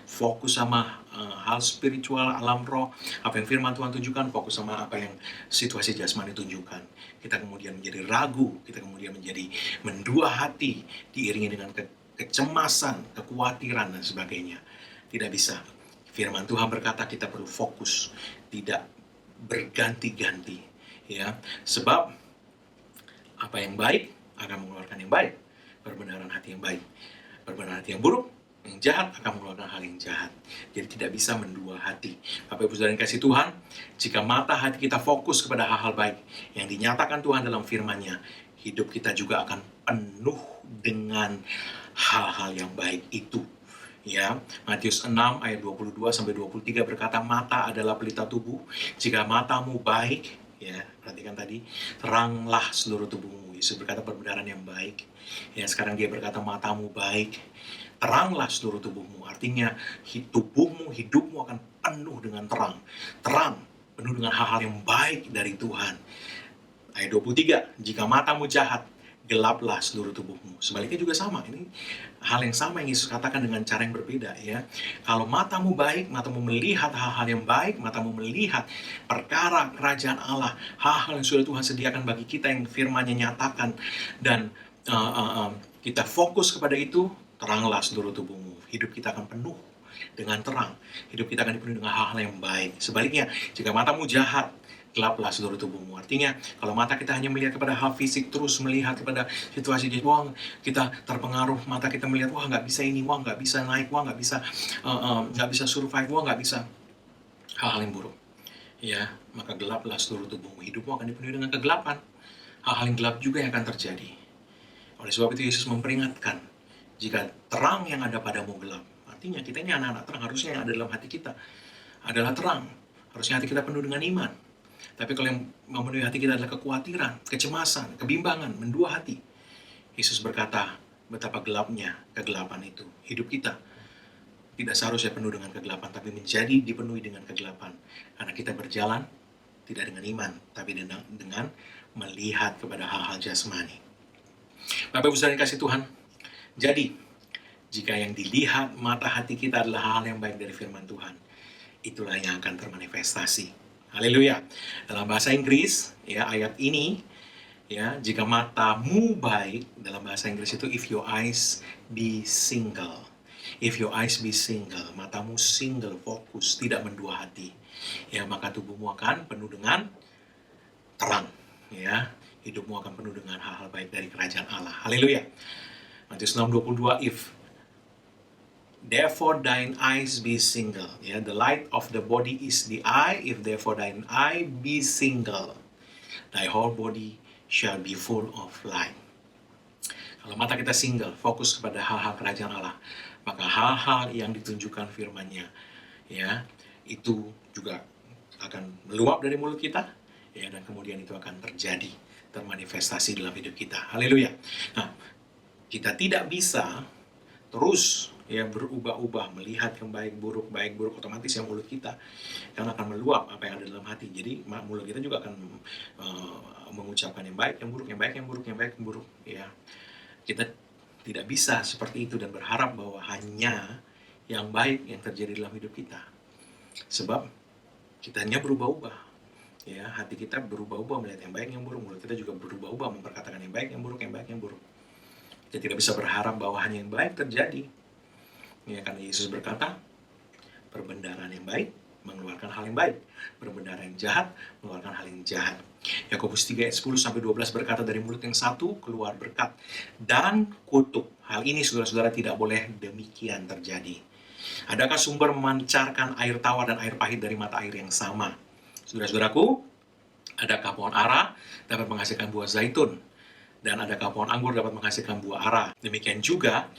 fokus sama hal spiritual, alam roh, apa yang firman Tuhan tunjukkan, fokus sama apa yang situasi jasmani tunjukkan. Kita kemudian menjadi ragu, kita kemudian menjadi mendua hati, diiringi dengan kecemasan, kekhawatiran, dan sebagainya. Tidak bisa. Firman Tuhan berkata kita perlu fokus, tidak berganti-ganti. Ya, sebab apa yang baik akan mengeluarkan yang baik. Perbenaran hati yang baik. Perbenaran hati yang buruk, yang jahat akan mengeluarkan hal yang jahat. Jadi tidak bisa mendua hati. Bapak Ibu Saudara yang kasih Tuhan, jika mata hati kita fokus kepada hal-hal baik yang dinyatakan Tuhan dalam firman-Nya, hidup kita juga akan penuh dengan hal-hal yang baik itu. Ya, Matius 6 ayat 22 sampai 23 berkata, mata adalah pelita tubuh. Jika matamu baik, ya, perhatikan tadi, teranglah seluruh tubuhmu. Yesus berkata perbenaran yang baik. Ya, sekarang dia berkata matamu baik, teranglah seluruh tubuhmu. Artinya tubuhmu, hidupmu akan penuh dengan terang. Terang, penuh dengan hal-hal yang baik dari Tuhan. Ayat 23, jika matamu jahat, gelaplah seluruh tubuhmu. Sebaliknya juga sama. Ini hal yang sama yang Yesus katakan dengan cara yang berbeda, ya. Kalau matamu baik, matamu melihat hal-hal yang baik, matamu melihat perkara kerajaan Allah, hal-hal yang sudah Tuhan sediakan bagi kita yang firman-Nya nyatakan, dan kita fokus kepada itu, teranglah seluruh tubuhmu. Hidup kita akan penuh dengan terang. Hidup kita akan dipenuhi dengan hal-hal yang baik. Sebaliknya, jika matamu jahat, gelaplah seluruh tubuhmu. Artinya, kalau mata kita hanya melihat kepada hal fisik, terus melihat kepada situasi, wah, kita terpengaruh, mata kita melihat, wah, nggak bisa ini, wah, nggak bisa naik, wah, nggak bisa survive, wah, nggak bisa, hal-hal yang buruk. Ya, maka gelaplah seluruh tubuhmu. Hidupmu akan dipenuhi dengan kegelapan. Hal-hal yang gelap juga yang akan terjadi. Oleh sebab itu Yesus memperingatkan, jika terang yang ada padamu gelap, artinya kita ini anak-anak terang, harusnya yang ada dalam hati kita adalah terang. Harusnya hati kita penuh dengan iman. Tapi kalau yang memenuhi hati kita adalah kekhawatiran, kecemasan, kebimbangan, mendua hati, Yesus berkata betapa gelapnya kegelapan itu. Hidup kita tidak seharusnya penuh dengan kegelapan, tapi menjadi dipenuhi dengan kegelapan. Karena kita berjalan tidak dengan iman, tapi dengan melihat kepada hal-hal jasmani. Bapak Ibu Saudara yang kasih Tuhan, jadi jika yang dilihat mata hati kita adalah hal yang baik dari firman Tuhan, itulah yang akan termanifestasi. Haleluya. Dalam bahasa Inggris, ya, ayat ini, ya, jika matamu baik, dalam bahasa Inggris itu if your eyes be single. If your eyes be single, matamu single, fokus, tidak mendua hati, ya, maka tubuhmu akan penuh dengan terang, ya. Hidupmu akan penuh dengan hal-hal baik dari kerajaan Allah. Haleluya. Matius 6:22, if therefore thine eyes be single, ya, the light of the body is the eye, if therefore thine eye be single, thy whole body shall be full of light. Kalau mata kita single, fokus kepada hal-hal kerajaan Allah, maka hal-hal yang ditunjukkan firman-Nya, ya, itu juga akan meluap dari mulut kita, ya, dan kemudian itu akan terjadi, termanifestasi dalam hidup kita. Haleluya. Nah, kita tidak bisa terus ya berubah-ubah melihat yang baik buruk otomatis yang mulut kita kan akan meluap apa yang ada dalam hati. Jadi mulut kita juga akan mengucapkan yang baik yang buruk yang baik yang buruk yang baik yang buruk, ya. Kita tidak bisa seperti itu dan berharap bahwa hanya yang baik yang terjadi dalam hidup kita, sebab kita hanya berubah-ubah, ya. Hati kita berubah-ubah melihat yang baik yang buruk, mulut kita juga berubah-ubah memperkatakan yang baik yang buruk yang baik yang buruk. Kita tidak bisa berharap bahwa hanya yang baik terjadi, ya, karena Yesus berkata, perbendaharaan yang baik mengeluarkan hal yang baik, perbendaharaan yang jahat mengeluarkan hal yang jahat. Yakobus 3 ayat 10-12 berkata, dari mulut yang satu keluar berkat dan kutuk. Hal ini saudara-saudara tidak boleh demikian terjadi. Adakah sumber memancarkan air tawar dan air pahit dari mata air yang sama? Saudara-saudaraku, adakah pohon ara dapat menghasilkan buah zaitun? Dan adakah pohon anggur dapat menghasilkan buah ara? Demikian juga,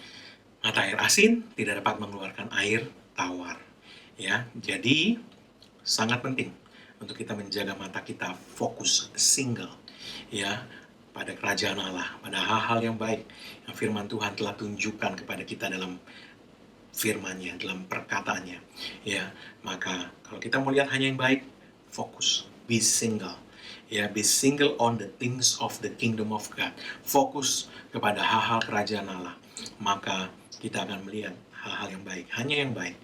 mata air asin tidak dapat mengeluarkan air tawar. Ya, jadi sangat penting untuk kita menjaga mata kita fokus single, ya, pada kerajaan Allah, pada hal-hal yang baik yang firman Tuhan telah tunjukkan kepada kita dalam firman-Nya, dalam perkataannya, ya. Maka kalau kita mau lihat hanya yang baik, fokus, be single, ya, be single on the things of the kingdom of God, fokus kepada hal-hal kerajaan Allah, maka kita akan melihat hal-hal yang baik, hanya yang baik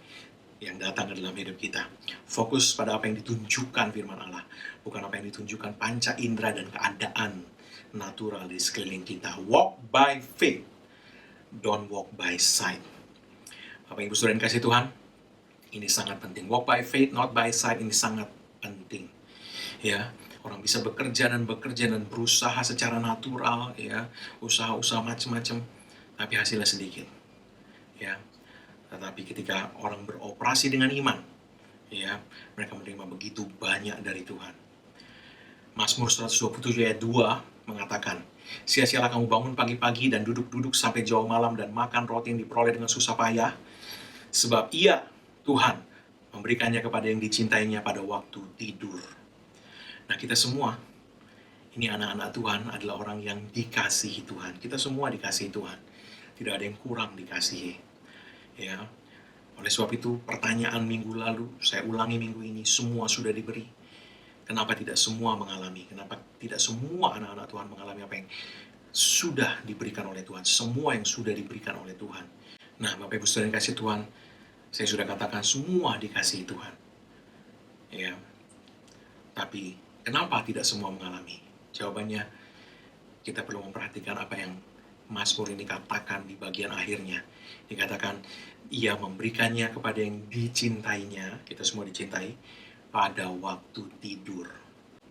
yang datang ke dalam hidup kita. Fokus pada apa yang ditunjukkan firman Allah, bukan apa yang ditunjukkan panca indera dan keadaan natural di sekeliling kita. Walk by faith, don't walk by sight. Bapak Ibu Saudara yang kasih Tuhan, ini sangat penting. Walk by faith, not by sight, ini sangat penting. Ya, orang bisa bekerja dan berusaha secara natural, ya, usaha-usaha macam-macam, tapi hasilnya sedikit. Ya, tetapi ketika orang beroperasi dengan iman, ya, mereka menerima begitu banyak dari Tuhan. Mazmur 127 ayat 2 mengatakan, sia-sialah kamu bangun pagi-pagi dan duduk-duduk sampai jauh malam dan makan roti yang diperoleh dengan susah payah, sebab Ia, Tuhan, memberikannya kepada yang dicintainya pada waktu tidur. Nah, kita semua, ini anak-anak Tuhan, adalah orang yang dikasihi Tuhan. Kita semua dikasihi Tuhan. Tidak ada yang kurang dikasihi. Ya, oleh sebab itu pertanyaan minggu lalu saya ulangi minggu ini, semua sudah diberi. Kenapa tidak semua mengalami? Kenapa tidak semua anak-anak Tuhan mengalami apa yang sudah diberikan oleh Tuhan? Semua yang sudah diberikan oleh Tuhan. Nah, Bapak Ibu Saudara yang kasih Tuhan, saya sudah katakan semua dikasihi Tuhan. Ya, tapi kenapa tidak semua mengalami? Jawabannya, kita perlu memperhatikan apa yang Mazmur ini katakan di bagian akhirnya. Dikatakan, Ia memberikannya kepada yang dicintainya, kita semua dicintai, pada waktu tidur.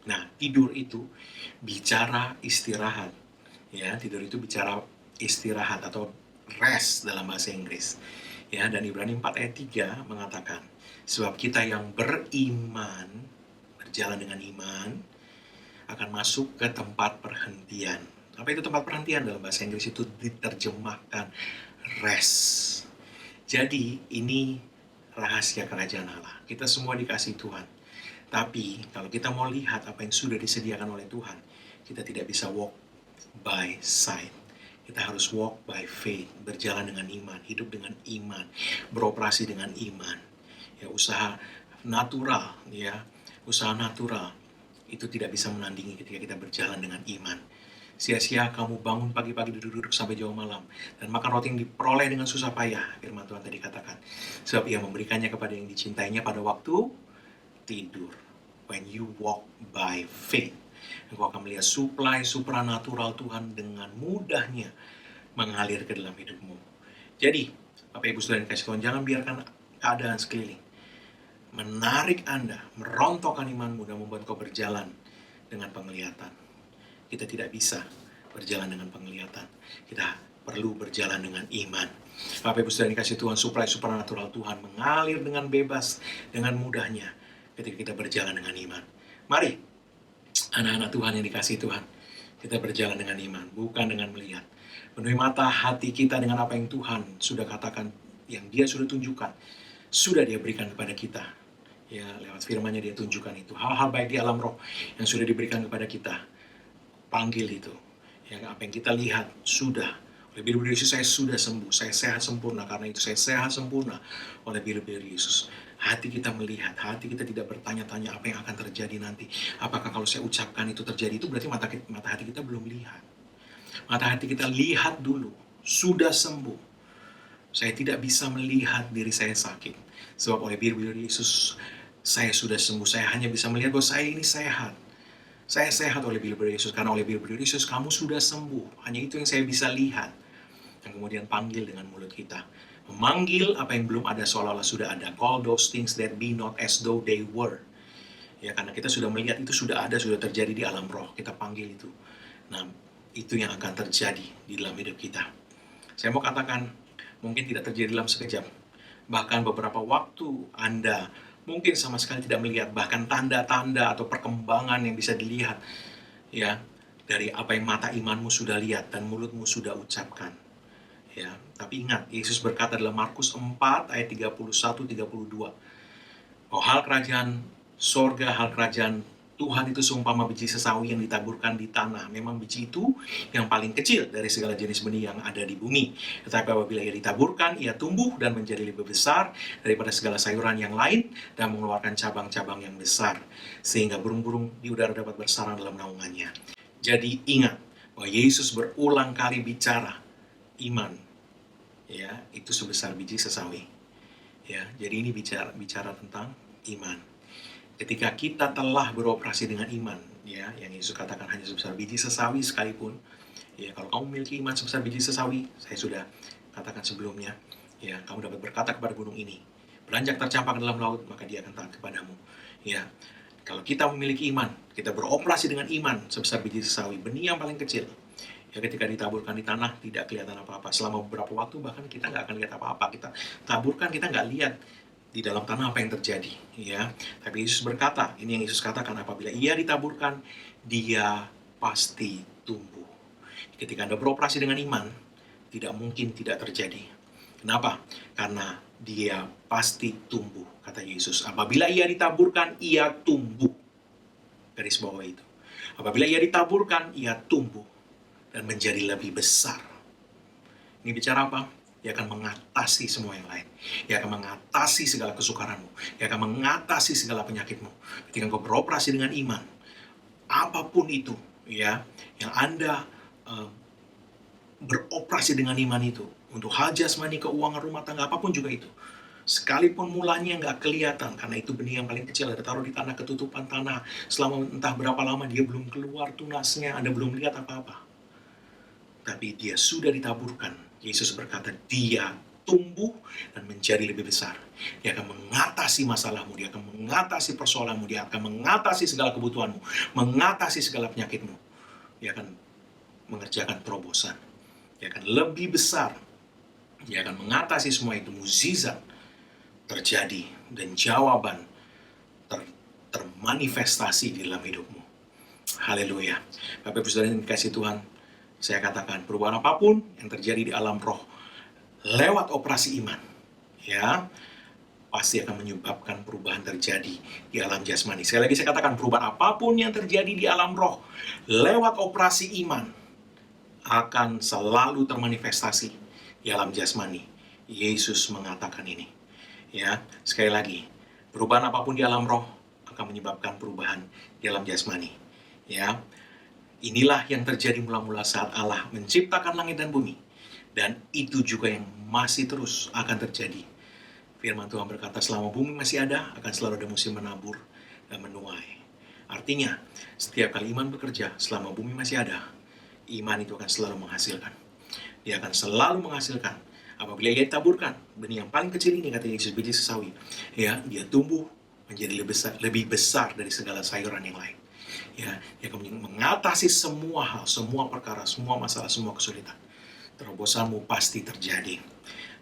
Nah, tidur itu bicara istirahat. Ya, tidur itu bicara istirahat atau rest dalam bahasa Inggris. Ya, dan Ibrani 4 ayat 3 mengatakan, sebab kita yang beriman, berjalan dengan iman, akan masuk ke tempat perhentian. Apa itu tempat perhentian? Dalam bahasa Inggris itu diterjemahkan rest. Jadi ini rahasia kerajaan Allah. Kita semua dikasih Tuhan. Tapi kalau kita mau lihat apa yang sudah disediakan oleh Tuhan, kita tidak bisa walk by sight. Kita harus walk by faith, berjalan dengan iman, hidup dengan iman, beroperasi dengan iman. Ya, usaha natural, ya, usaha natural itu tidak bisa menandingi ketika kita berjalan dengan iman. Sia-sia kamu bangun pagi-pagi duduk-duduk sampai jauh malam dan makan roti yang diperoleh dengan susah payah, firman Tuhan tadi katakan. Sebab Ia memberikannya kepada yang dicintainya pada waktu tidur. When you walk by faith, engkau akan melihat supply supranatural Tuhan dengan mudahnya mengalir ke dalam hidupmu. Jadi, Bapak Ibu Saudara yang kasih Tuhan, jangan biarkan keadaan sekeliling menarik Anda, merontokkan imanmu dan membuat kau berjalan dengan penglihatan. Kita tidak bisa berjalan dengan penglihatan. Kita perlu berjalan dengan iman. Bapak Ibu Saudara yang kasih Tuhan, supply supranatural Tuhan mengalir dengan bebas, dengan mudahnya ketika kita berjalan dengan iman. Mari, anak-anak Tuhan yang dikasih Tuhan, kita berjalan dengan iman, bukan dengan melihat. Penuhi mata hati kita dengan apa yang Tuhan sudah katakan, yang Dia sudah tunjukkan, sudah Dia berikan kepada kita. Ya, lewat firman-Nya Dia tunjukkan itu. Hal-hal baik di alam roh yang sudah diberikan kepada kita. Panggil itu. Yang apa yang kita lihat sudah. Oleh bibir Yesus saya sudah sembuh, saya sehat sempurna. Karena itu saya sehat sempurna oleh bibir Yesus. Hati kita melihat, hati kita tidak bertanya-tanya apa yang akan terjadi nanti. Apakah kalau saya ucapkan itu terjadi, itu berarti mata hati kita belum lihat. Mata hati kita lihat dulu, sudah sembuh. Saya tidak bisa melihat diri saya sakit. Sebab oleh bibir Yesus saya sudah sembuh. Saya hanya bisa melihat bahwa saya ini sehat. Saya sehat oleh bibir Yesus, karena oleh bibir Yesus kamu sudah sembuh. Hanya itu yang saya bisa lihat. Dan kemudian panggil dengan mulut kita. Memanggil apa yang belum ada seolah-olah sudah ada. Call those things that be not as though they were. Ya, karena kita sudah melihat itu sudah ada, sudah terjadi di alam roh. Kita panggil itu. Nah, itu yang akan terjadi di dalam hidup kita. Saya mau katakan, mungkin tidak terjadi dalam sekejap. Bahkan beberapa waktu Anda mungkin sama sekali tidak melihat bahkan tanda-tanda atau perkembangan yang bisa dilihat ya dari apa yang mata imanmu sudah lihat dan mulutmu sudah ucapkan. Ya, tapi ingat, Yesus berkata dalam Markus 4 ayat 31-32, bahwa hal kerajaan sorga, hal kerajaan Tuhan itu seumpama biji sesawi yang ditaburkan di tanah. Memang biji itu yang paling kecil dari segala jenis benih yang ada di bumi. Tetapi apabila ia ditaburkan, ia tumbuh dan menjadi lebih besar daripada segala sayuran yang lain dan mengeluarkan cabang-cabang yang besar. Sehingga burung-burung di udara dapat bersarang dalam naungannya. Jadi ingat bahwa Yesus berulang kali bicara iman. Ya, itu sebesar biji sesawi. Ya, jadi ini bicara tentang iman. Ketika kita telah beroperasi dengan iman, ya, yang Yesus katakan hanya sebesar biji sesawi sekalipun, ya, kalau kamu memiliki iman sebesar biji sesawi, saya sudah katakan sebelumnya, ya, kamu dapat berkata kepada gunung ini, beranjak tercampak dalam laut, maka dia akan taat kepadamu. Ya, kalau kita memiliki iman, kita beroperasi dengan iman sebesar biji sesawi, benih yang paling kecil, ya, ketika ditaburkan di tanah tidak kelihatan apa-apa. Selama beberapa waktu bahkan kita nggak akan lihat apa-apa. Kita taburkan, kita nggak lihat di dalam tanah apa yang terjadi, ya. Tapi Yesus berkata, ini yang Yesus katakan, apabila ia ditaburkan, dia pasti tumbuh. Ketika Anda beroperasi dengan iman, tidak mungkin tidak terjadi. Kenapa? Karena dia pasti tumbuh, kata Yesus. Apabila ia ditaburkan, ia tumbuh. Garis bawah itu. Apabila ia ditaburkan, ia tumbuh dan menjadi lebih besar. Ini bicara apa? Dia akan mengatasi semua yang lain. Dia akan mengatasi segala kesukaranmu. Dia akan mengatasi segala penyakitmu. Ketika engkau beroperasi dengan iman, apapun itu, ya, yang Anda beroperasi dengan iman itu, untuk hal jasmani, keuangan, rumah tangga, apapun juga itu, sekalipun mulanya nggak kelihatan, karena itu benih yang paling kecil, ada taruh di tanah, ketutupan tanah, selama entah berapa lama dia belum keluar tunasnya, Anda belum lihat apa-apa. Tapi dia sudah ditaburkan. Yesus berkata, dia tumbuh dan menjadi lebih besar. Dia akan mengatasi masalahmu, dia akan mengatasi persoalanmu, dia akan mengatasi segala kebutuhanmu, mengatasi segala penyakitmu. Dia akan mengerjakan terobosan. Dia akan lebih besar. Dia akan mengatasi semua itu. Mukjizat terjadi dan jawaban termanifestasi di dalam hidupmu. Haleluya. Bapak Ibu Saudara yang dikasihi Tuhan, saya katakan perubahan apapun yang terjadi di alam roh lewat operasi iman, ya, pasti akan menyebabkan perubahan terjadi di alam jasmani. Sekali lagi saya katakan, perubahan apapun yang terjadi di alam roh lewat operasi iman akan selalu termanifestasi di alam jasmani. Yesus mengatakan ini. Ya, sekali lagi, perubahan apapun di alam roh akan menyebabkan perubahan di alam jasmani. Ya, inilah yang terjadi mula-mula saat Allah menciptakan langit dan bumi. Dan itu juga yang masih terus akan terjadi. Firman Tuhan berkata, selama bumi masih ada, akan selalu ada musim menabur dan menuai. Artinya, setiap kali iman bekerja, selama bumi masih ada, iman itu akan selalu menghasilkan. Dia akan selalu menghasilkan. Apabila ia ditaburkan, benih yang paling kecil ini, kata Yesus, biji sesawi, ya, dia tumbuh menjadi lebih besar dari segala sayuran yang lain. Ya, dia akan mengatasi semua hal, semua perkara, semua masalah, semua kesulitan. Terobosanmu pasti terjadi.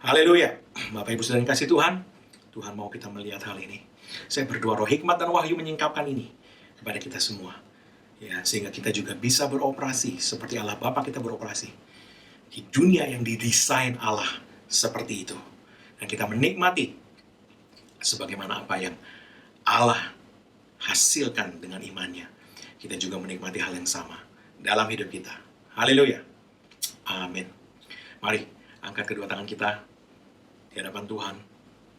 Haleluya. Bapak Ibu Saudara yang kasih Tuhan, Tuhan mau kita melihat hal ini. Saya berdoa roh hikmat dan wahyu menyingkapkan ini kepada kita semua. Ya, sehingga kita juga bisa beroperasi seperti Allah Bapa kita beroperasi di dunia yang didesain Allah seperti itu. Dan kita menikmati sebagaimana apa yang Allah hasilkan dengan imannya. Kita juga menikmati hal yang sama dalam hidup kita. Haleluya. Amin. Mari angkat kedua tangan kita di hadapan Tuhan.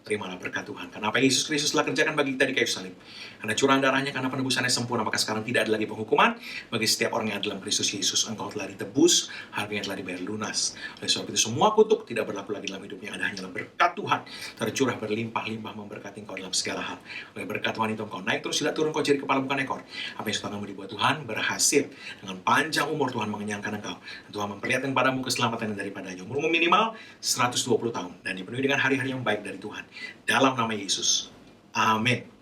Terimalah berkat Tuhan. Karena apa yang Yesus Kristus telah kerjakan bagi kita di kayu salib. Karena curahan darahnya, karena penebusannya sempurna, maka sekarang tidak ada lagi penghukuman bagi setiap orang yang ada dalam Kristus Yesus. Engkau telah ditebus, harganya telah dibayar lunas. Oleh sebab itu semua kutuk tidak berlaku lagi dalam hidupnya. Ada hanyalah berkat Tuhan tercurah berlimpah-limpah memberkati engkau dalam segala hal. Oleh berkat Tuhan itu engkau naik terus, tidak turun, kau jadi kepala bukan ekor. Apa yang suka kamu dibuat Tuhan berhasil. Dengan panjang umur Tuhan mengenyangkan engkau. Dan Tuhan memperlihatkan padamu keselamatan daripadanya. Umurmu minimal 120 tahun dan dipenuhi dengan hari-hari yang baik dari Tuhan. Dalam nama Yesus. Amin.